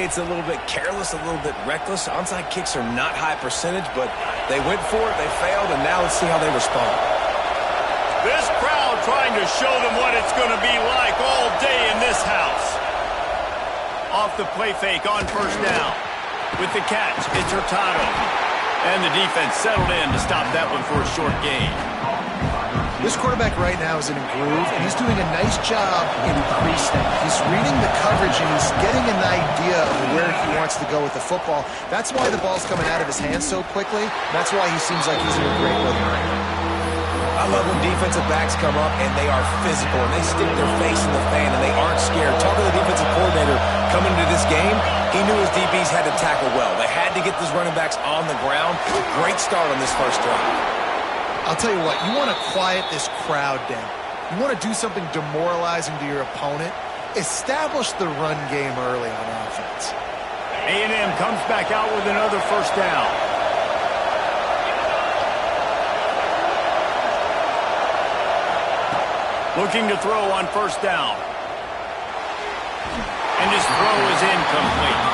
say it's a little bit careless, a little bit reckless. Onside kicks are not high percentage, but they went for it, they failed, and now let's see how they respond. This crowd trying to show them what it's going to be like all day in this house. Off the play fake on first down. With the catch, it's Hurtado. And the defense settled in to stop that one for a short gain. This quarterback right now is in a groove, and he's doing a nice job in pre-snap. He's reading the coverage, and he's getting an idea of where he wants to go with the football. That's why the ball's coming out of his hands so quickly. That's why he seems like he's in a great rhythm right now. I love when defensive backs come up and they are physical and they stick their face in the fan and they aren't scared. Talking to the defensive coordinator coming into this game, he knew his DBs had to tackle well. They had to get these running backs on the ground. Great start on this first drive. I'll tell you what, you want to quiet this crowd down. You want to do something demoralizing to your opponent. Establish the run game early on offense. A&M comes back out with another first down. Looking to throw on first down. And his throw is incomplete.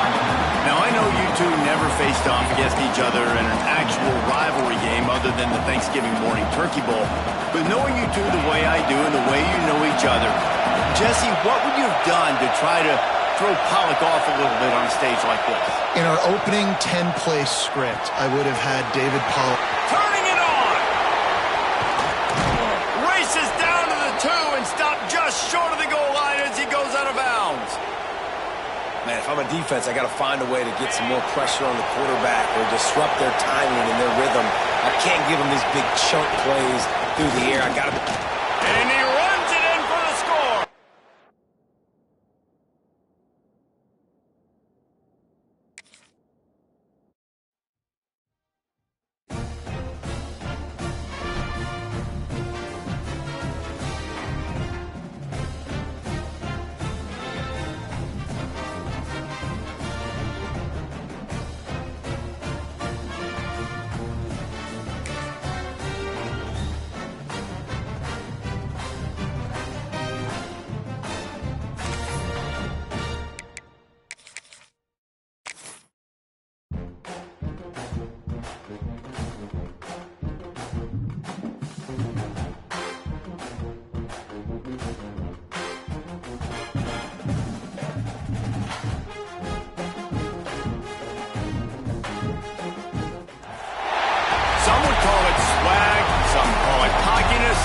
Now, I know you two never faced off against each other in an actual rivalry game other than the Thanksgiving morning turkey bowl. But knowing you two the way I do and the way you know each other, Jesse, what would you have done to try to throw Pollock off a little bit on a stage like this? In our opening 10-play script, I would have had David Pollock. Turning it on! Races down to the 2 and stopped just short of the goal line as he goes out of bounds. Man, if I'm a defense, I got to find a way to get some more pressure on the quarterback or disrupt their timing and their rhythm. I can't give them these big chunk plays through the air. I got to... And he runs it in for the score.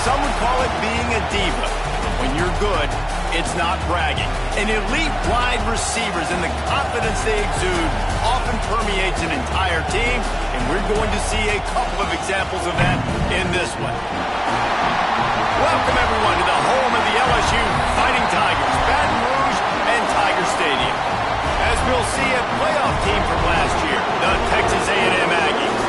Some would call it being a diva. But when you're good, it's not bragging. And elite wide receivers and the confidence they exude often permeates an entire team, and we're going to see a couple of examples of that in this one. Welcome, everyone, to the home of the LSU Fighting Tigers, Baton Rouge and Tiger Stadium. As we'll see, a playoff team from last year, the Texas A&M Aggies,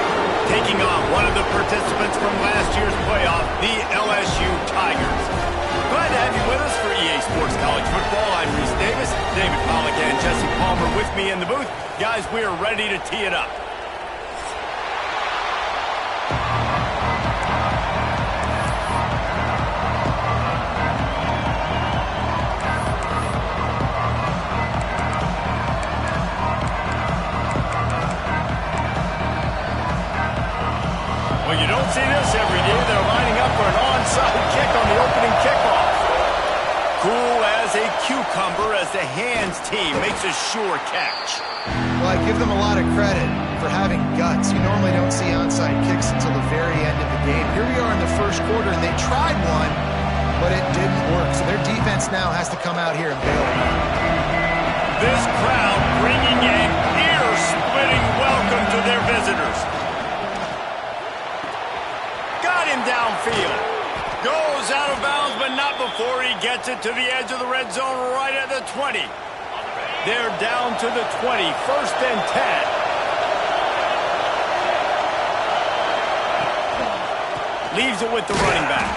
taking on one of the participants from last year's playoff, the LSU Tigers. Glad to have you with us for EA Sports College Football. I'm Reese Davis, David Pollock and Jesse Palmer with me in the booth. Guys, we are ready to tee it up. You don't see this every day. They're lining up for an onside kick on the opening kickoff. Cool as a cucumber as the hands team makes a sure catch. Well, I give them a lot of credit for having guts. You normally don't see onside kicks until the very end of the game. Here we are in the first quarter, and they tried one, but it didn't work. So their defense now has to come out here and bail them out. This crowd bringing an ear-splitting welcome to their visitors. Downfield. Goes out of bounds, but not before he gets it to the edge of the red zone right at the 20. They're down to the 20, 1st and 10. Leaves it with the running back.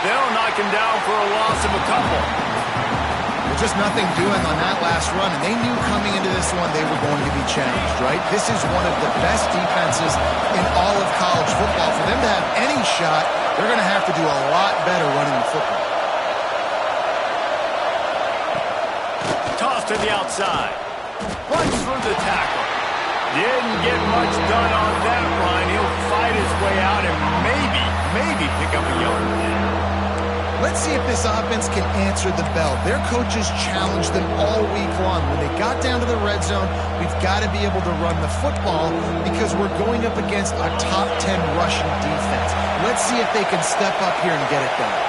They'll knock him down for a loss of a couple. Just nothing doing on that last run, and they knew coming into this one they were going to be challenged, right? This is one of the best defenses in all of college football. For them to have any shot, they're going to have to do a lot better running the football. Toss to the outside. Runs the tackle. Didn't get much done on that run. He'll fight his way out and maybe pick up a yard. Let's see if this offense can answer the bell. Their coaches challenged them all week long. When they got down to the red zone, we've got to be able to run the football because we're going up against a top 10 rushing defense. Let's see if they can step up here and get it done.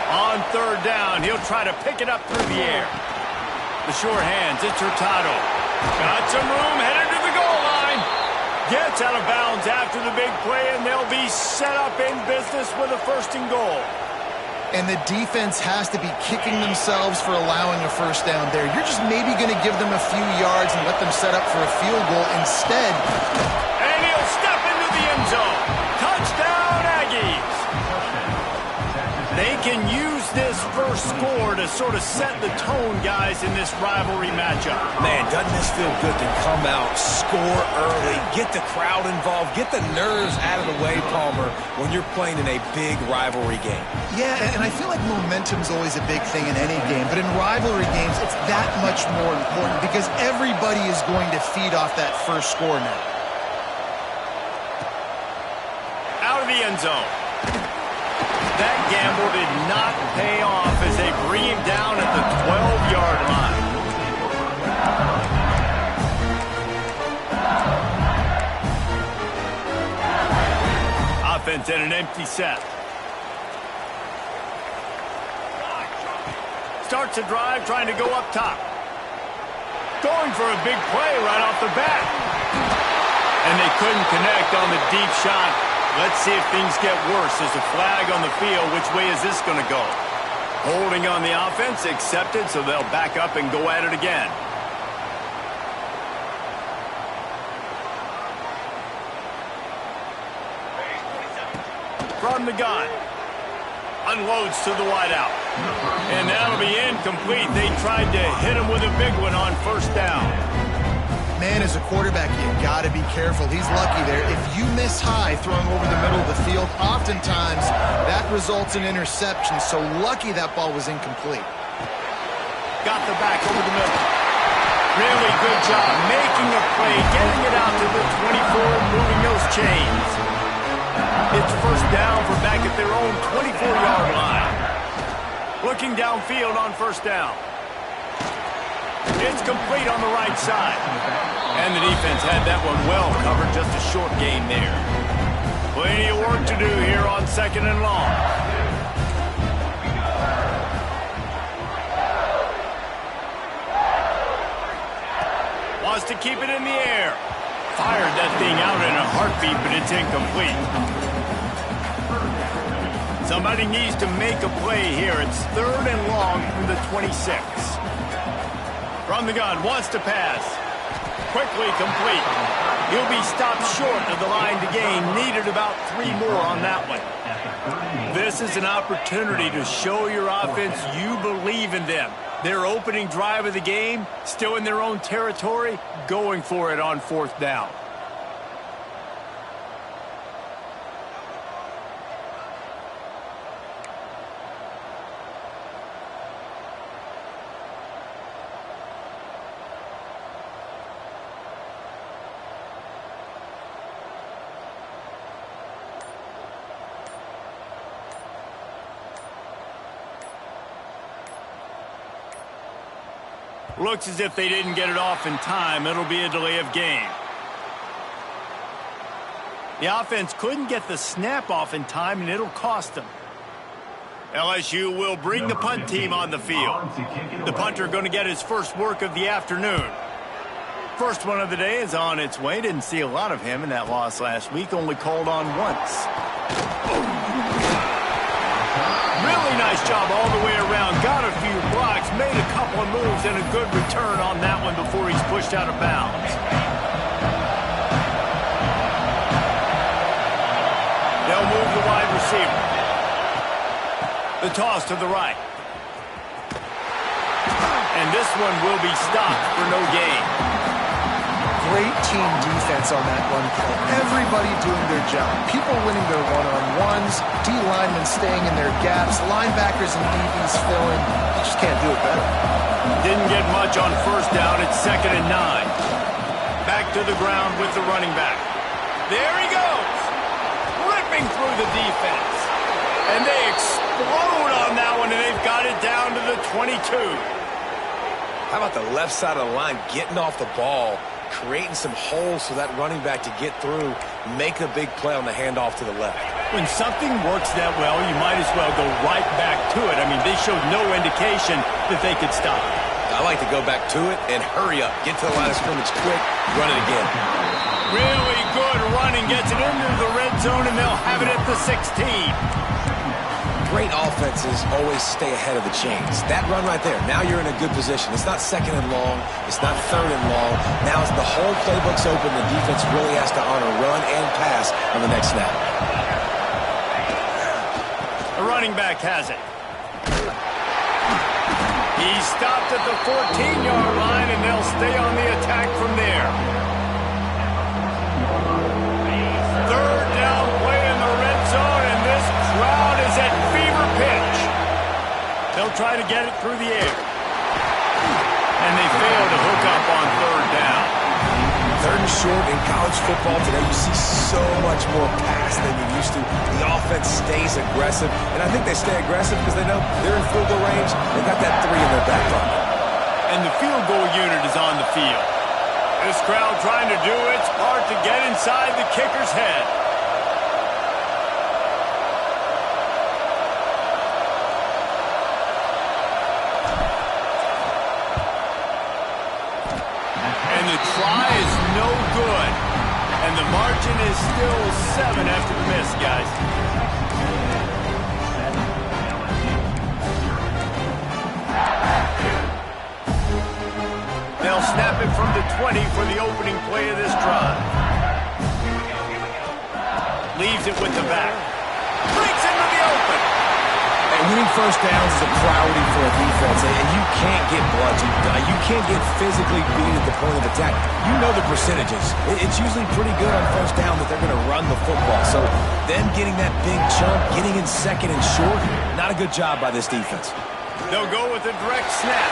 On third down, he'll try to pick it up through the air. The sure hands, it's Hurtado. Got some room, headed to the goal line. Gets out of bounds after the big play, and they'll be set up in business with a 1st and goal. And the defense has to be kicking themselves for allowing a first down there. You're just maybe going to give them a few yards and let them set up for a field goal instead. And he'll step into the end zone. Touchdown, Aggies. They can use this first score to sort of set the tone, guys, in this rivalry matchup. Man, doesn't this feel good to come out, score early, get the crowd involved, get the nerves out of the way, Palmer, when you're playing in a big rivalry game? Yeah, and I feel like momentum's always a big thing in any game, but in rivalry games, it's that much more important because everybody is going to feed off that first score now. Out of the end zone. That gamble did not pay off as they bring him down at the 12-yard line. Offense at an empty set. Starts a drive trying to go up top. Going for a big play right off the bat. And they couldn't connect on the deep shot. Let's see if things get worse. There's a flag on the field. Which way is this going to go? Holding on the offense, accepted, so they'll back up and go at it again. From the gun. Unloads to the wideout. And that'll be incomplete. They tried to hit him with a big one on 1st down. Man, as a quarterback, you got to be careful. He's lucky there. If you miss high throwing over the middle of the field, oftentimes that results in interception. So lucky that ball was incomplete. Got the back over the middle. Really good job making a play, getting it out to the 24, moving those chains. It's 1st down for back at their own 24-yard line. Looking downfield on 1st down. It's complete on the right side. And the defense had that one well covered, just a short gain there. Plenty of work to do here on 2nd and long. Wants to keep it in the air. Fired that thing out in a heartbeat, but it's incomplete. Somebody needs to make a play here. It's 3rd and long from the 26. From the gun, wants to pass. Quickly complete. He'll be stopped short of the line to gain. Needed about 3 more on that one. This is an opportunity to show your offense you believe in them. Their opening drive of the game, still in their own territory, going for it on 4th down. Looks as if they didn't get it off in time. It'll be a delay of game. The offense couldn't get the snap off in time, and it'll cost them. LSU will bring the punt team on the field. The punter going to get his first work of the afternoon. First one of the day is on its way. Didn't see a lot of him in that loss last week. Only called on once. Really nice job all the way around. Got a few blocks, made a couple of moves, and a good return on that one before he's pushed out of bounds. They'll move the wide receiver. The toss to the right. And this one will be stopped for no gain. Great team defense on that run play. Everybody doing their job. People winning their one-on-ones, D-linemen staying in their gaps, linebackers and DBs filling. You just can't do it better. Didn't get much on first down. It's 2nd and 9. Back to the ground with the running back. There he goes. Ripping through the defense. And they explode on that one, and they've got it down to the 22. How about the left side of the line getting off the ball, creating some holes for that running back to get through, make a big play on the handoff to the left. When something works that well, you might as well go right back to it. I mean, they showed no indication that they could stop it. I like to go back to it and hurry up. Get to the line of scrimmage quick, run it again. Really good running, gets it into the red zone, and they'll have it at the 16. Great offenses always stay ahead of the chains. That run right there, now you're in a good position. It's not 2nd and long. It's not 3rd and long. Now as the whole playbook's open, the defense really has to honor run and pass on the next snap. The running back has it. He's stopped at the 14-yard line, and they'll stay on the attack from there. 3rd down play in the red zone, and this crowd is at fever pitch. They'll try to get it through the air. And they fail to hook up on 3rd down. 3rd and short in college football today, you see so much more pass than you used to. The offense stays aggressive, and I think they stay aggressive because they know they're in field goal range. They got that 3 in their back pocket. And the field goal unit is on the field. This crowd trying to do its part to get inside the kicker's head. And the try is no good. And the margin is still 7 after the miss, guys. They'll snap it from the 20 for the opening play of this drive. Leaves it with the back. Breaks into the open. And winning first downs is a priority for a defense, and you can't get bludgeoned. You can't get physically beat at the point of attack. You know the percentages. It's usually pretty good on first down that they're going to run the football. So them getting that big chunk, getting in 2nd and short, not a good job by this defense. They'll go with a direct snap.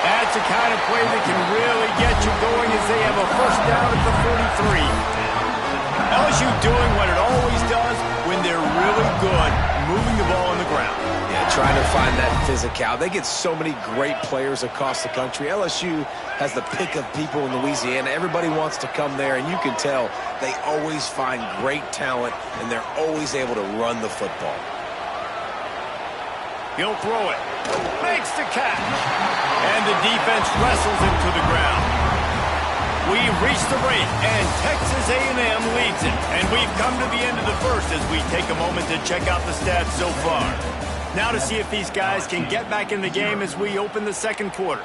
That's the kind of play that can really get you going as they have a first down at the 43. LSU doing what it always does when they're really good, moving the ball on the ground. Yeah, trying to find that physicality. They get so many great players across the country. LSU has the pick of people in Louisiana. Everybody wants to come there, and you can tell they always find great talent, and they're always able to run the football. He'll throw it. Makes the catch. And the defense wrestles him to the ground. We've reached the break, and Texas A&M leads it. And we've come to the end of the first as we take a moment to check out the stats so far. Now to see if these guys can get back in the game as we open the second quarter.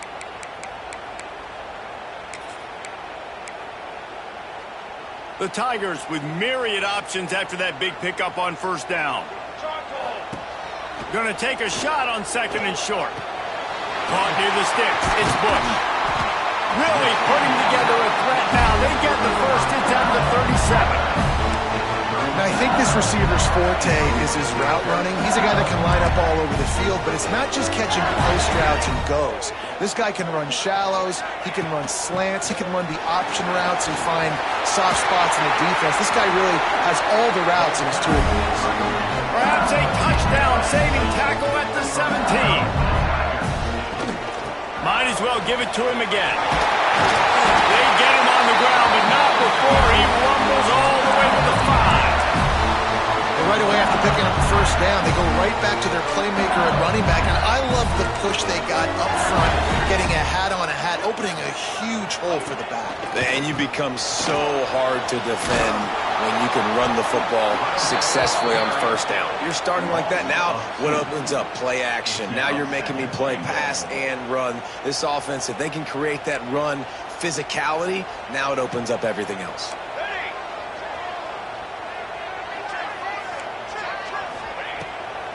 The Tigers with myriad options after that big pickup on first down. Going to take a shot on 2nd and short. Caught near the sticks. It's Bush. Really putting together a threat now. They get the first. It's at the 37. Now, I think this receiver's forte is his route running. He's a guy that can line up all over the field, but it's not just catching post routes and goes. This guy can run shallows. He can run slants. He can run the option routes and find soft spots in the defense. This guy really has all the routes in his toolbox. Perhaps a touchdown-saving tackle at the 17. Might as well give it to him again. They get him on the ground, but not before he rumbles all the way to the 5. Right away after picking up the first down, they go right back to their playmaker at running back, and I love the push they got up front, getting a hat on a hat, opening a huge hole for the back. And you become so hard to defend when you can run the football successfully on first down. You're starting like that. Now what opens up? Play action. Now you're making me play pass and run. This offense, if they can create that run physicality, now it opens up everything else.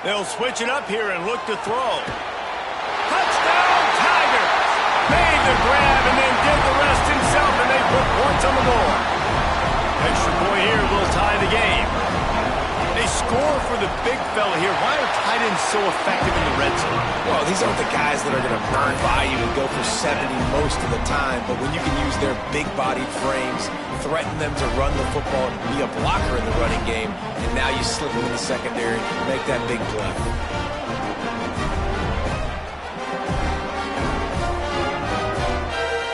They'll switch it up here and look to throw. Touchdown, Tigers! Made the grab and then did the rest himself, and they put points on the board. Extra point here will tie the game. They score for the big fella here. Why are tight ends so effective in the red zone? Well, these aren't the guys that are going to burn by you and go for 70 most of the time, but when you can use their big-bodied frames, threaten them to run the football and be a blocker in the running game, and now you slip them in the secondary, make that big play.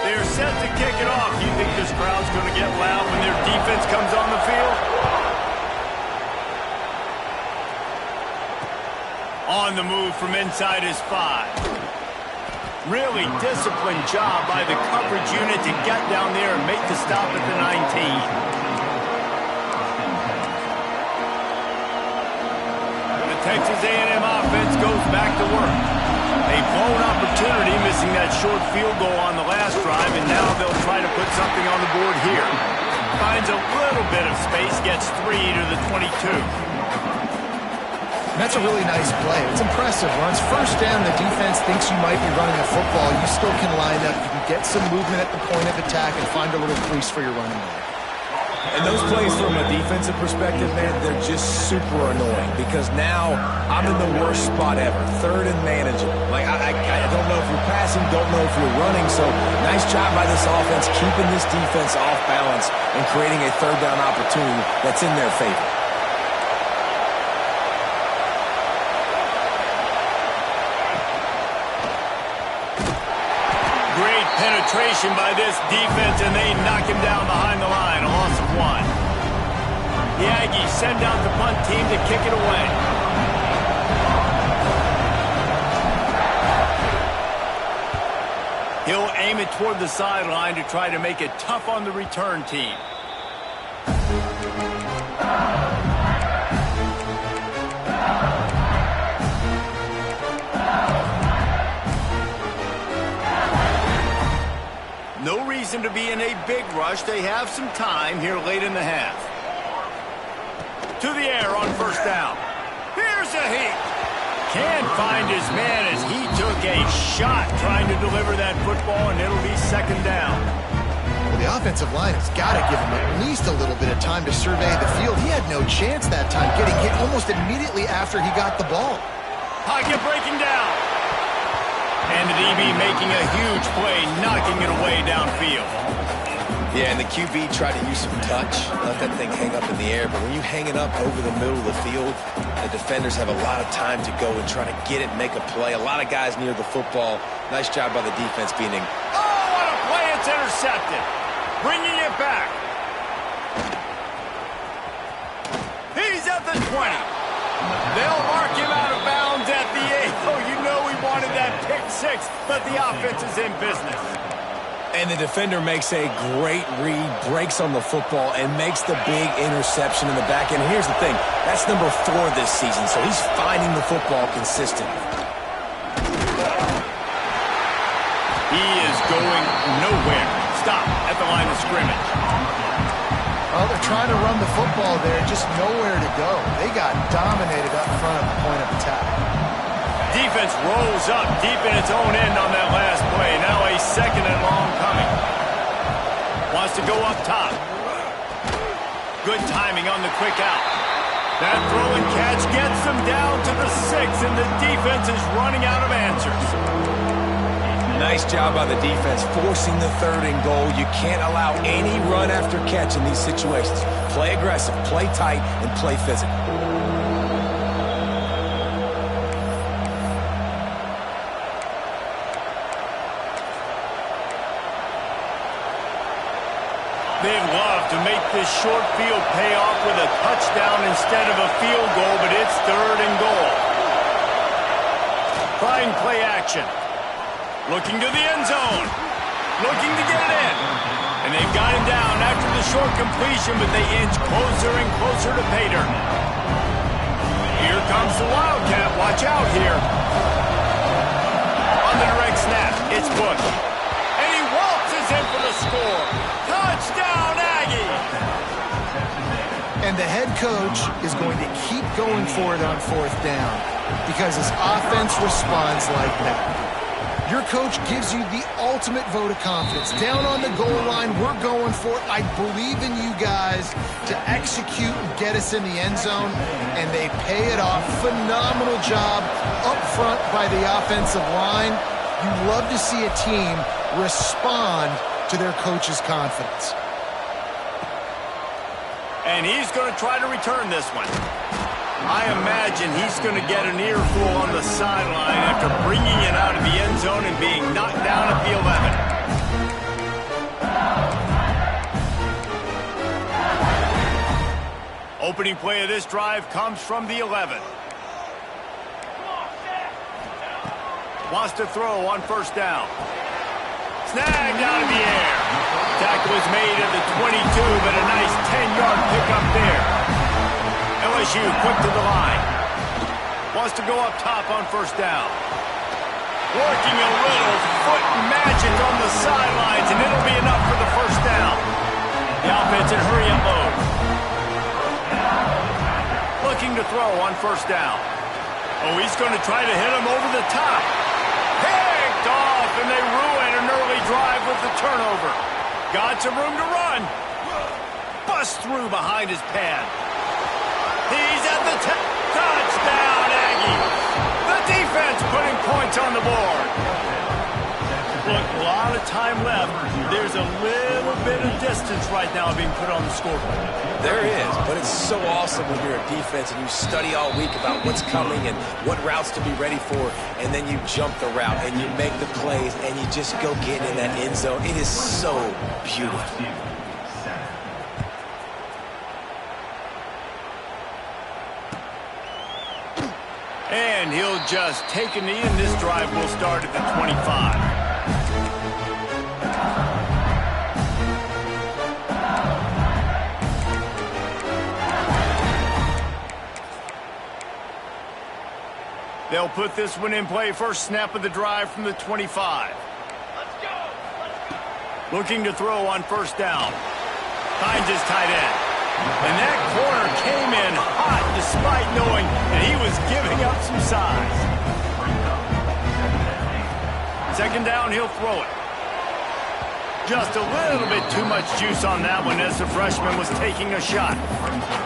They're set to kick it off. Do you think this crowd's going to get loud when their defense comes on the field? On the move from inside his 5. Really disciplined job by the coverage unit to get down there and make the stop at the 19. The Texas A&M offense goes back to work. A blown opportunity, missing that short field goal on the last drive, and now they'll try to put something on the board here. Finds a little bit of space, gets 3 to the 22. That's a really nice play. It's impressive. When it's first down, the defense thinks you might be running a football. You still can line up. You can get some movement at the point of attack and find a little crease for your running back. And those plays from a defensive perspective, man, they're just super annoying because now I'm in the worst spot ever. Third and manageable. Like, I don't know if you're passing, don't know if you're running. So nice job by this offense keeping this defense off balance and creating a third down opportunity that's in their favor. Penetration by this defense, and they knock him down behind the line. A loss of 1. The Aggies send out the punt team to kick it away. He'll aim it toward the sideline to try to make it tough on the return team. No reason to be in a big rush. They have some time here late in the half. To the air on first down. Here's a heat. Can't find his man as he took a shot trying to deliver that football, and it'll be second down. Well, the offensive line has got to give him at least a little bit of time to survey the field. He had no chance that time, getting hit almost immediately after he got the ball. Pocket breaking down. And the DB making a huge play, knocking it away downfield. Yeah, and the QB tried to use some touch, let that thing hang up in the air. But when you hang it up over the middle of the field, the defenders have a lot of time to go and try to get it, make a play. A lot of guys near the football. Nice job by the defense being in. Oh, what a play! It's intercepted. Bringing it back. He's at the 20. They'll mark him out of bounds at the 8. Oh, you know he wanted that pick 6, but the offense is in business. And the defender makes a great read, breaks on the football, and makes the big interception in the back end. Here's the thing. That's number 4 this season, so he's finding the football consistently. He is going nowhere. Stop at the line of scrimmage. Well, they're trying to run the football there, just nowhere to go. They got dominated up front at the point of attack. Defense rolls up deep in its own end on that last play. Now a second and long coming. Wants to go up top. Good timing on the quick out. That throw and catch gets them down to the 6, and the defense is running out of answers. Nice job by the defense, forcing the 3rd and goal. You can't allow any run after catch in these situations. Play aggressive, play tight, and play physical. They'd love to make this short field pay off with a touchdown instead of a field goal, but it's 3rd and goal. Trying play action. Looking to the end zone. Looking to get it in. And they've got him down after the short completion, but they inch closer and closer to pay dirt. Here comes the Wildcat. Watch out here. On the direct snap, it's Bush. And he waltzes in for the score. Touchdown, Aggie! And the head coach is going to keep going for it on 4th down because his offense responds like that. Your coach gives you the ultimate vote of confidence. Down on the goal line, we're going for it. I believe in you guys to execute and get us in the end zone, and they pay it off. Phenomenal job up front by the offensive line. You love to see a team respond to their coach's confidence. And he's going to try to return this one. I imagine he's going to get an earful on the sideline after bringing it out of the end zone and being knocked down at the 11. Opening play of this drive comes from the 11. Wants to throw on first down. Snagged out of the air. Tackle was made at the 22, but a nice 10-yard pickup there. LSU quick to the line. Wants to go up top on first down. Working a little foot magic on the sidelines, and it'll be enough for the first down. The offense in hurry-up mode. Looking to throw on first down. Oh, he's going to try to hit him over the top. Picked off, and they ruin an early drive with the turnover. Got some room to run. Bust through behind his pad. He's at the touchdown, Aggies. The defense putting points on the board. Look, a lot of time left. There's a little bit of distance right now being put on the scoreboard. There is, but it's so awesome when you're a defense and you study all week about what's coming and what routes to be ready for, and then you jump the route and you make the plays and you just go get in that end zone. It is so beautiful. And he'll just take a knee, and this drive will start at the 25. They'll put this one in play. First snap of the drive from the 25. Let's go. Looking to throw on first down. Finds his tight end. And that corner came in hot despite knowing that he was giving up some size. Second down, he'll throw it. Just a little bit too much juice on that one as the freshman was taking a shot.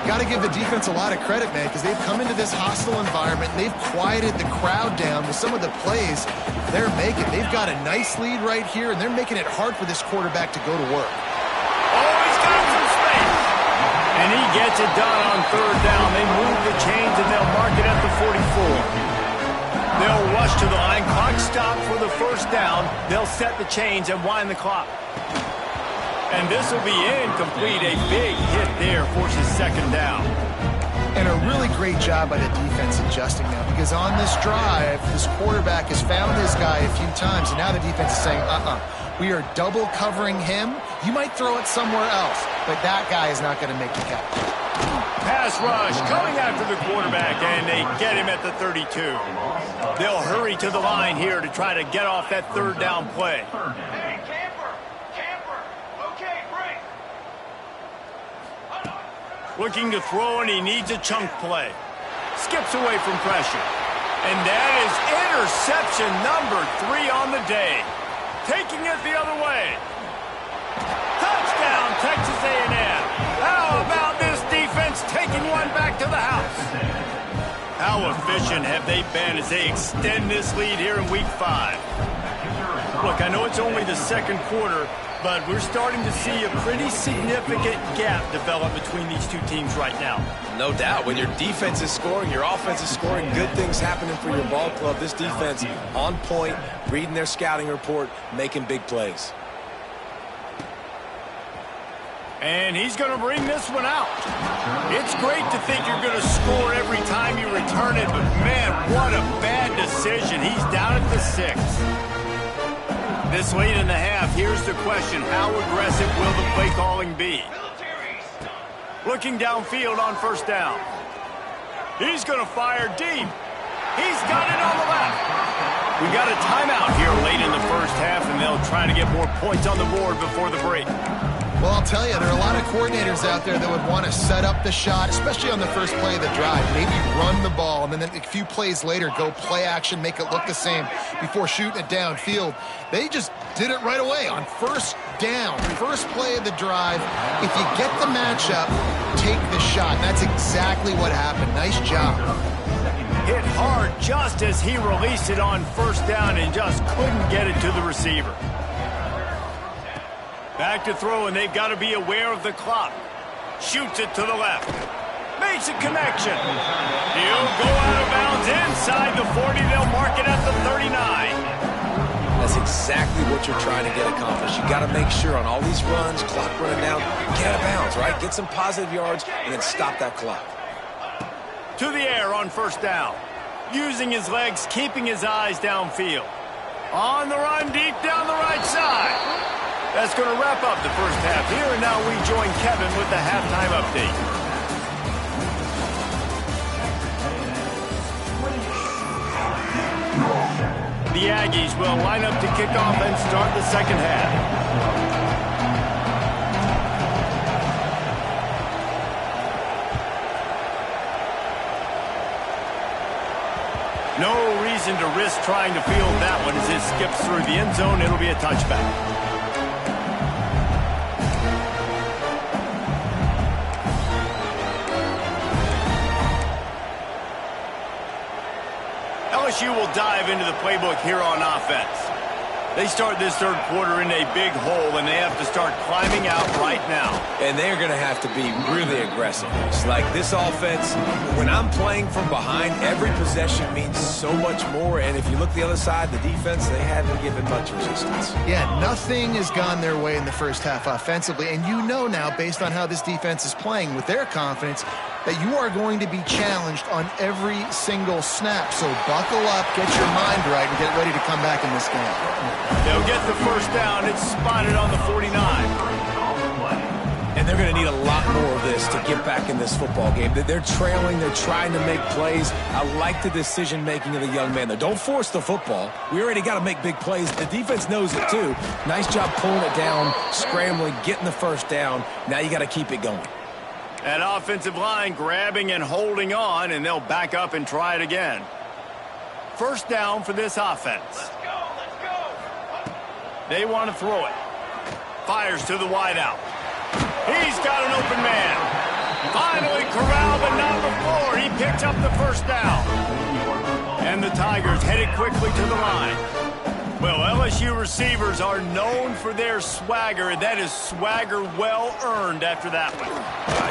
Got to give the defense a lot of credit, man, because they've come into this hostile environment. They've quieted the crowd down with some of the plays they're making. They've got a nice lead right here, and they're making it hard for this quarterback to go to work. Oh, he's got some space. And he gets it done on third down. They move the chains, and they'll mark it at the 44. They'll rush to the line. Clock stop for the first down. They'll set the chains and wind the clock. And this will be incomplete. A big hit there forces second down. And a really great job by the defense adjusting now, because on this drive, this quarterback has found his guy a few times, and now the defense is saying, we are double covering him. You might throw it somewhere else, but that guy is not going to make the catch. Pass rush coming after the quarterback, and they get him at the 32. They'll hurry to the line here to try to get off that third down play. Hey, camper! Okay, break! Looking to throw, and he needs a chunk play. Skips away from pressure. And that is interception number 3 on the day. Taking it the other way. Touchdown, Texas A&M. How about this defense taking one back to the house? How efficient have they been as they extend this lead here in Week 5? Look, I know it's only the second quarter, but we're starting to see a pretty significant gap develop between these two teams right now. No doubt. When your defense is scoring, your offense is scoring, good things happening for your ball club. This defense on point, reading their scouting report, making big plays. And he's going to bring this one out. It's great to think you're going to score every time you return it, but man, what a bad decision. He's down at the 6. This late in the half, here's the question. How aggressive will the play calling be? Looking downfield on first down. He's going to fire deep. He's got it on the left. We got a timeout here late in the first half, and they'll try to get more points on the board before the break. Well, I'll tell you, there are a lot of coordinators out there that would want to set up the shot, especially on the first play of the drive. Maybe run the ball, and then a few plays later, go play action, make it look the same before shooting it downfield. They just did it right away on first down, first play of the drive. If you get the matchup, take the shot. And that's exactly what happened. Nice job. Hit hard just as he released it on first down and just couldn't get it to the receiver. Back to throw, and they've got to be aware of the clock. Shoots it to the left. Makes a connection. He'll go out of bounds inside the 40. They'll mark it at the 39. That's exactly what you're trying to get accomplished. You got to make sure on all these runs, clock running down, get out of bounds, right? Get some positive yards and then stop that clock. To the air on first down. Using his legs, keeping his eyes downfield. On the run, deep down the right side. That's going to wrap up the first half here, and now we join Kevin with the halftime update. The Aggies will line up to kick off and start the second half. No reason to risk trying to field that one as it skips through the end zone. It'll be a touchback. LSU will dive into the playbook here on offense. They start this third quarter in a big hole, and they have to start climbing out right now. And they're going to have to be really aggressive. It's like this offense, when I'm playing from behind, every possession means so much more. And if you look the other side, the defense, they haven't given much resistance. Yeah, nothing has gone their way in the first half offensively. And you know now, based on how this defense is playing with their confidence, that you are going to be challenged on every single snap. So buckle up, get your mind right, and get ready to come back in this game. They'll get the first down. It's spotted on the 49. And they're going to need a lot more of this to get back in this football game. They're trailing. They're trying to make plays. I like the decision-making of the young man, though. Don't force the football. We already got to make big plays. The defense knows it, too. Nice job pulling it down, scrambling, getting the first down. Now you got to keep it going. That offensive line grabbing and holding on, and they'll back up and try it again. First down for this offense. Let's go. They want to throw it. Fires to the wideout. He's got an open man. Finally corralled, but not before. He picks up the first down. And the Tigers headed quickly to the line. Well, LSU receivers are known for their swagger, and that is swagger well earned after that one.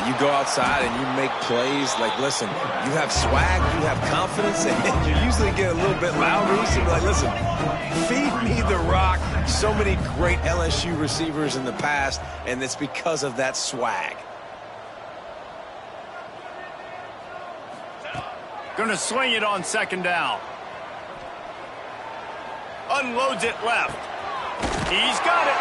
You go outside and you make plays. Like, listen, you have swag, you have confidence, and you usually get a little bit louder. You should be like, listen, feed me the rock. So many great LSU receivers in the past, and it's because of that swag. Gonna swing it on second down. Unloads it left. He's got it.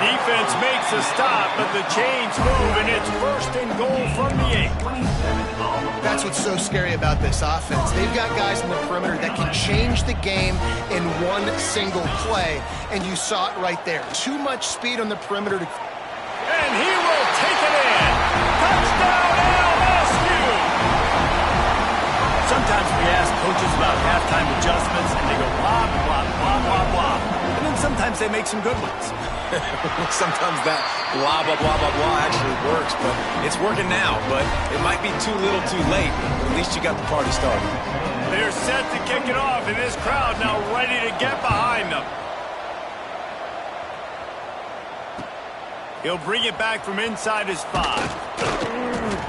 Defense makes a stop, but the chains move, and it's first and goal from the 8. That's what's so scary about this offense. They've got guys in the perimeter that can change the game in one single play, and you saw it right there. Too much speed on the perimeter. And he will take it in. Touchdown, LSU! Sometimes we ask coaches about halftime adjustments, and they go blah, blah, blah, blah, blah. And then sometimes they make some good ones. Sometimes that blah, blah, blah, blah, blah actually works, but it's working now. But it might be too little too late. But at least you got the party started. They're set to kick it off, and this crowd now ready to get behind them. He'll bring it back from inside his 5.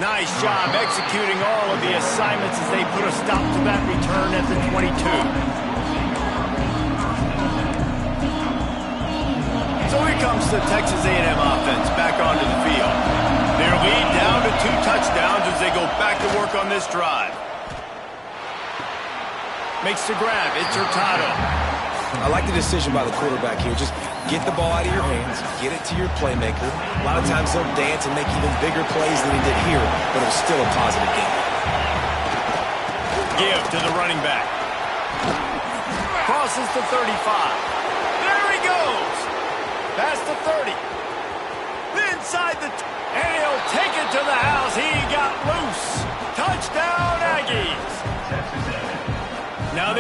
Nice job executing all of the assignments as they put a stop to that return at the 22. So here comes the Texas A&M offense back onto the field. Their lead down to 2 touchdowns as they go back to work on this drive. Makes the grab. It's Hurtado. I like the decision by the quarterback here. Just get the ball out of your hands, get it to your playmaker. A lot of times he'll dance and make even bigger plays than he did here, but it was still a positive game. Give to the running back. Crosses the 35. There he goes. Past the 30. Inside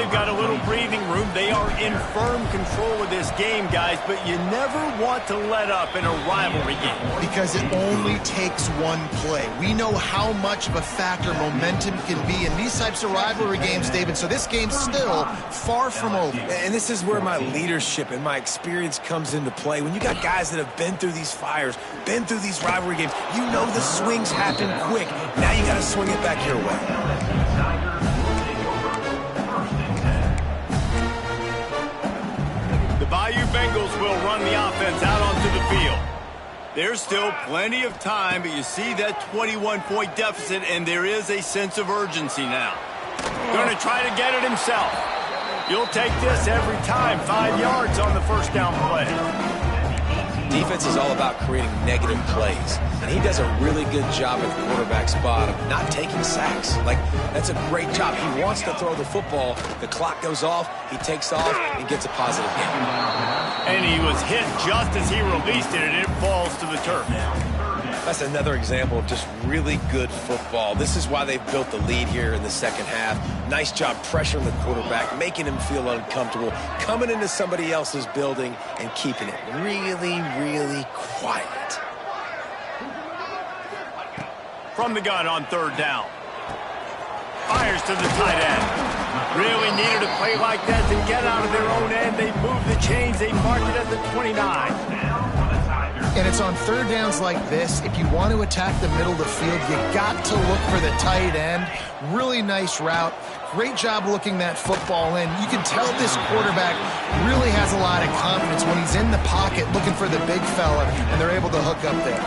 they've got a little breathing room. They are in firm control of this game, guys, but you never want to let up in a rivalry game. Because it only takes one play. We know how much of a factor momentum can be in these types of rivalry games, David, so this game's still far from over. And this is where my leadership and my experience comes into play. When you got guys that have been through these fires, been through these rivalry games, you know the swings happen quick. Now you got to swing it back your way. The Bayou Bengals will run the offense out onto the field. There's still plenty of time, but you see that 21-point deficit, and there is a sense of urgency now. Going to try to get it himself. You'll take this every time. 5 yards on the first down play. Defense is all about creating negative plays, and he does a really good job at the quarterback spot of not taking sacks. Like, that's a great job. He wants to throw the football. The clock goes off, he takes off, and gets a positive gain. And he was hit just as he released it, and it falls to the turf. That's another example of just really good football. This is why they've built the lead here in the second half. Nice job pressuring the quarterback, making him feel uncomfortable, coming into somebody else's building and keeping it really, really quiet. From the gun on third down. Fires to the tight end. Really needed a play like that to get out of their own end. They moved the chains. They marked it at the 29. And it's on third downs like this. If you want to attack the middle of the field, you got to look for the tight end. Really nice route. Great job looking that football in. You can tell this quarterback really has a lot of confidence when he's in the pocket looking for the big fella, and they're able to hook up there.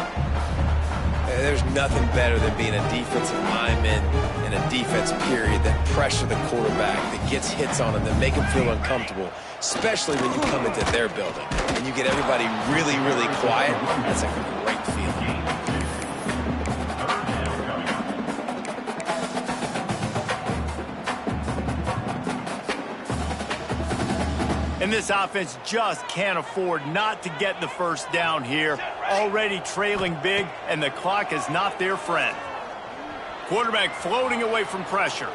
There's nothing better than being a defensive lineman in a defense period that pressure the quarterback, that gets hits on him, that make him feel uncomfortable, especially when you come into their building and you get everybody really, really quiet. That's a great feeling. And this offense just can't afford not to get the first down here. Already trailing big, and the clock is not their friend. Quarterback floating away from pressure.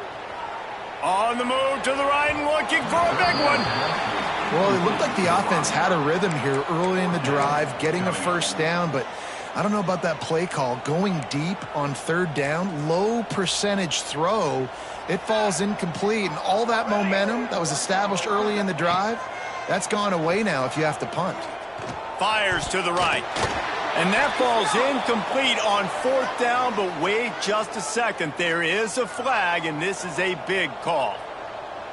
On the move to the right and looking for a big one. Well, it looked like the offense had a rhythm here early in the drive, getting a first down, but I don't know about that play call. Going deep on third down, low percentage throw, it falls incomplete, and all that momentum that was established early in the drive, that's gone away now if you have to punt. Fires to the right. And that falls incomplete on fourth down, but wait just a second. There is a flag, and this is a big call.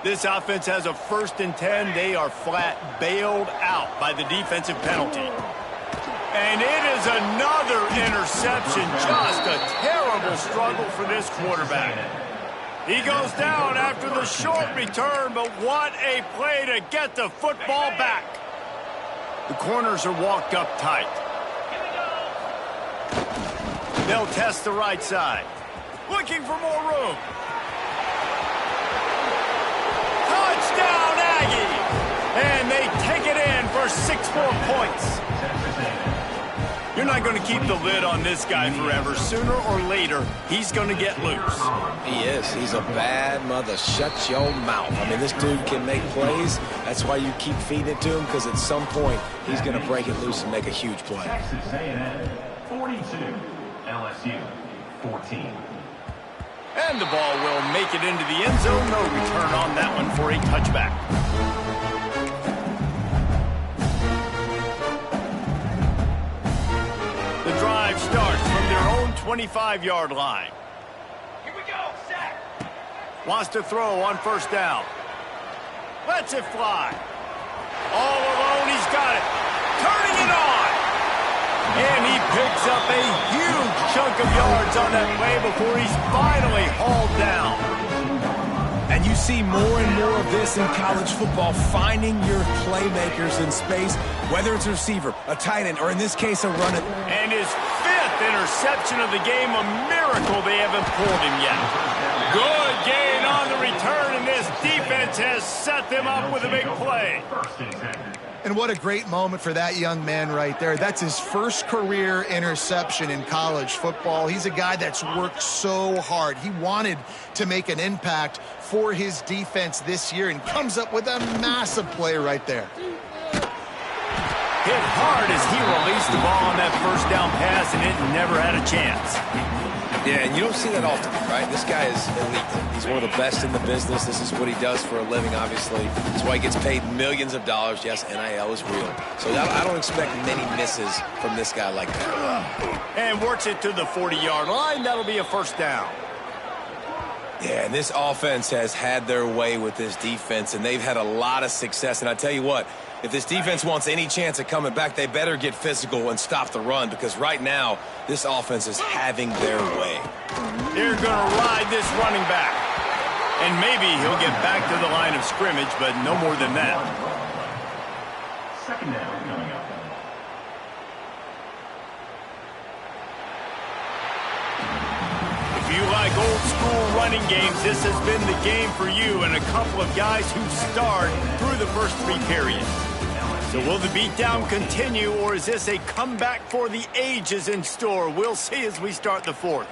This offense has a 1st and 10. They are flat bailed out by the defensive penalty. And it is another interception. Just a terrible struggle for this quarterback. He goes down after the short return, but what a play to get the football back. The corners are walked up tight. They'll test the right side. Looking for more room. Touchdown, Aggie! And they take it in for 6 more points. You're not going to keep the lid on this guy forever. Sooner or later, he's going to get loose. He is. He's a bad mother. Shut your mouth. I mean, this dude can make plays. That's why you keep feeding it to him, because at some point, he's going to break it loose and make a huge play. Texas A&M 42, LSU 14. And the ball will make it into the end zone. No return on that one for a touchback. The drive starts from their own 25-yard line. Here we go, sack. Wants to throw on first down. Lets it fly. All alone, he's got it. Turning it on. And he picks up a huge chunk of yards on that play before he's finally hauled down. And you see more and more of this in college football, finding your playmakers in space, whether it's a receiver, a tight end, or in this case, a runner. And his 5th interception of the game, a miracle they haven't pulled him yet. Good gain on the return, and this defense has set them up with a big play. And what a great moment for that young man right there. That's his first career interception in college football. He's a guy that's worked so hard. He wanted to make an impact for his defense this year and comes up with a massive play right there. Hit hard as he released the ball on that first down pass, and it never had a chance. Yeah, and you don't see that often, right? This guy is elite. He's one of the best in the business. This is what he does for a living, obviously. That's why he gets paid millions of dollars. Yes, NIL is real. So I don't expect many misses from this guy like that. And works it to the 40-yard line. That'll be a first down. Yeah, and this offense has had their way with this defense, and they've had a lot of success. And I tell you what, if this defense wants any chance of coming back, they better get physical and stop the run, because right now, this offense is having their way. They're going to ride this running back. And maybe he'll get back to the line of scrimmage, but no more than that. Second down coming up. If you like old school running games, this has been the game for you and a couple of guys who starred through the first three periods. So will the beatdown continue, or is this a comeback for the ages in store? We'll see as we start the fourth.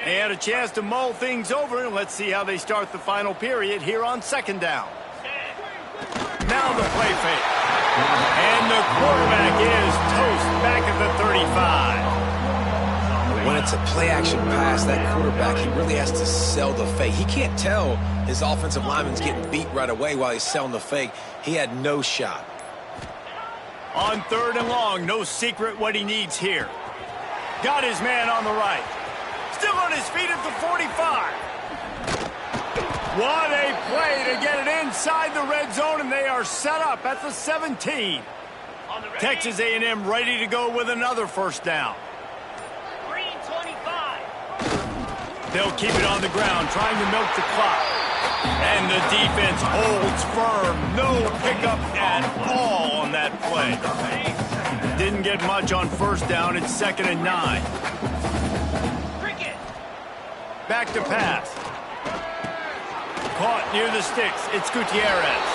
They had a chance to mull things over, and let's see how they start the final period here on second down. Now the play fake. And the quarterback is toast back at the 35. When it's a play-action pass, that quarterback, he really has to sell the fake. He can't tell his offensive lineman's getting beat right away while he's selling the fake. He had no shot. On third and long, no secret what he needs here. Got his man on the right. Still on his feet at the 45. What a play to get it inside the red zone, and they are set up at the 17. Texas A&M ready to go with another first down. They'll keep it on the ground, trying to milk the clock. And the defense holds firm. No pickup at all on that play. Didn't get much on first down. It's 2nd and 9. Back to pass. Caught near the sticks. It's Gutierrez.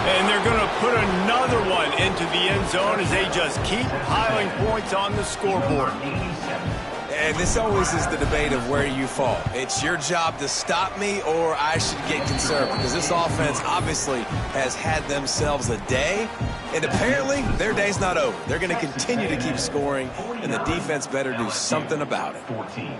And they're going to put another one into the end zone as they just keep piling points on the scoreboard. And this always is the debate of where you fall. It's your job to stop me, or I should get concerned, because this offense obviously has had themselves a day, and apparently their day's not over. They're going to continue to keep scoring, and the defense better do something about it. 14.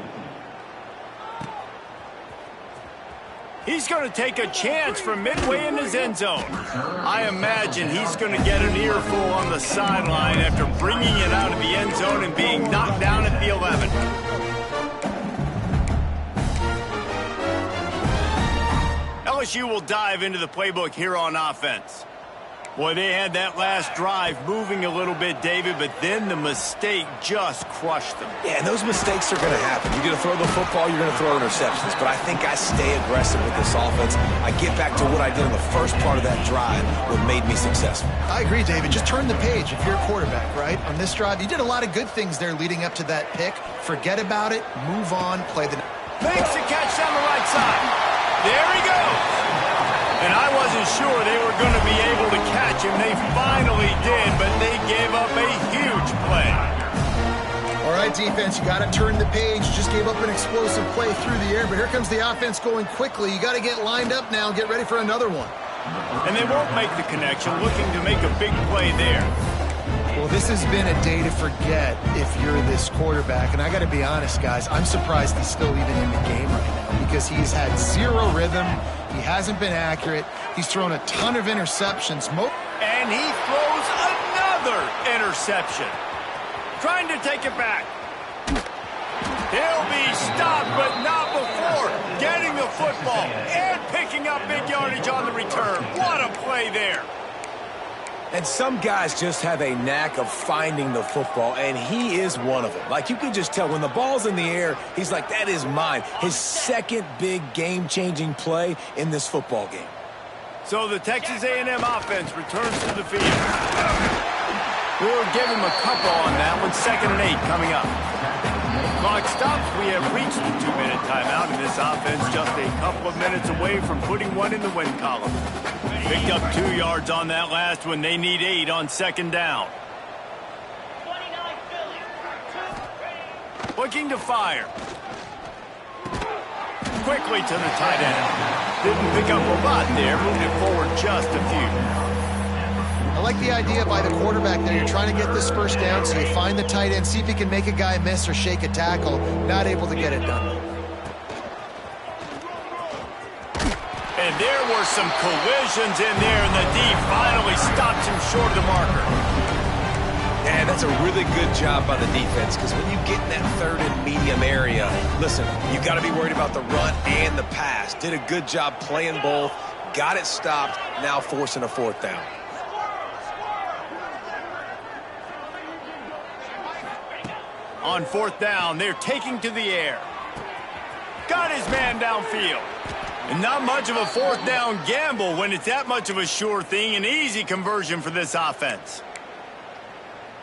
He's going to take a chance from midway in his end zone. I imagine he's going to get an earful on the sideline after bringing it out of the end zone and being knocked down at the 11. LSU will dive into the playbook here on offense. Boy, they had that last drive moving a little bit, David, but then the mistake just crushed them. Yeah, and those mistakes are going to happen. You're going to throw the football, you're going to throw interceptions. But I think I stay aggressive with this offense. I get back to what I did in the first part of that drive, what made me successful. I agree, David. Just turn the page if you're a quarterback, right? On this drive, you did a lot of good things there leading up to that pick. Forget about it. Move on. Play the... Makes the catch down the right side. There he goes. And I wasn't sure they were going to be able to catch him. They finally did, but they gave up a huge play. All right, defense, you got to turn the page. Just gave up an explosive play through the air, but here comes the offense going quickly. You got to get lined up now and get ready for another one. And they won't make the connection, looking to make a big play there. Well, this has been a day to forget if you're this quarterback. And I got to be honest, guys, I'm surprised he's still even in the game right now because he's had zero rhythm. He hasn't been accurate. He's thrown a ton of interceptions. And he throws another interception. Trying to take it back. He'll be stopped, but not before getting the football and picking up big yardage on the return. What a play there. And some guys just have a knack of finding the football, and he is one of them. Like, you can just tell when the ball's in the air, he's like, that is mine. His second big game-changing play in this football game. So the Texas A&M offense returns to the field. We'll give him a couple on that one. 2nd and 8 coming up. clock stops. We have reached the 2-minute timeout, and this offense just a couple of minutes away from putting one in the win column. Picked up 2 yards on that last one. They need 8 on second down. Looking to fire. Quickly to the tight end. Didn't pick up a lot there, moving it forward just a few. I like the idea by the quarterback there. You're trying to get this first down, so you find the tight end, see if he can make a guy miss or shake a tackle. Not able to get it done. And there were some collisions in there, and the D finally stopped him short of the marker. And that's a really good job by the defense, because when you get in that third and medium area, listen, you got to be worried about the run and the pass. Did a good job playing both, got it stopped, now forcing a fourth down. On fourth down, they're taking to the air. Got his man downfield. And not much of a fourth down gamble when it's that much of a sure thing, an easy conversion for this offense.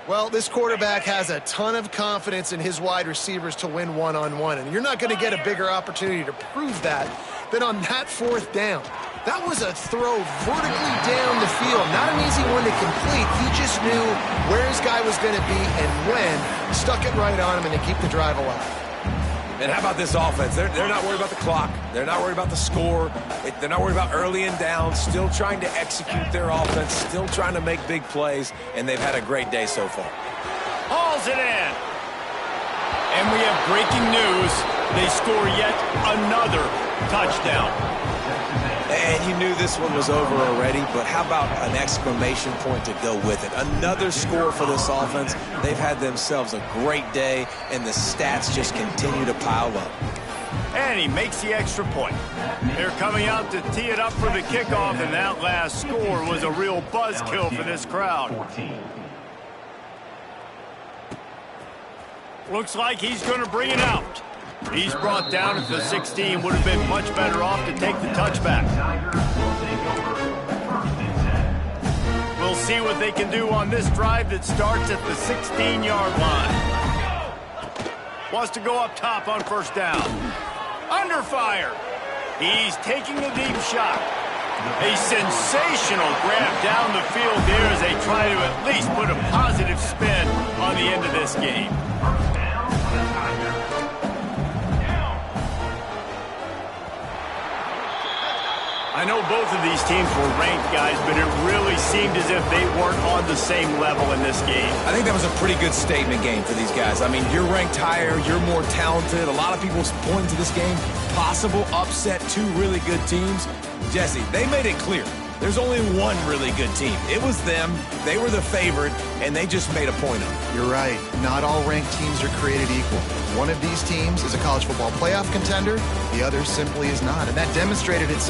Well, this quarterback has a ton of confidence in his wide receivers to win one-on-one, and you're not going to get a bigger opportunity to prove that than on that fourth down. That was a throw vertically down the field. Not an easy one to complete. He just knew where his guy was going to be and when, stuck it right on him, and to keep the drive alive. And how about this offense? They're not worried about the clock. They're not worried about the score. They're not worried about early and down. Still trying to execute their offense. Still trying to make big plays. And they've had a great day so far. Hauls it in. And we have breaking news. They score yet another touchdown. And you knew this one was over already, but how about an exclamation point to go with it? Another score for this offense. They've had themselves a great day, and the stats just continue to pile up. And he makes the extra point. They're coming out to tee it up for the kickoff, and that last score was a real buzzkill for this crowd. 14. Looks like he's going to bring it out. He's brought down at the 16. Would have been much better off to take the touchback. We'll see what they can do on this drive that starts at the 16-yard line. Wants to go up top on first down. Under fire. He's taking a deep shot. A sensational grab down the field there as they try to at least put a positive spin on the end of this game. I know both of these teams were ranked, guys, but it really seemed as if they weren't on the same level in this game. I think that was a pretty good statement game for these guys. I mean, you're ranked higher, you're more talented. A lot of people pointing to this game, possible upset, 2 really good teams. Jesse, they made it clear. There's only one really good team. It was them. They were the favorite, and they just made a point of it. You're right. Not all ranked teams are created equal. One of these teams is a college football playoff contender. The other simply is not, and that demonstrated itself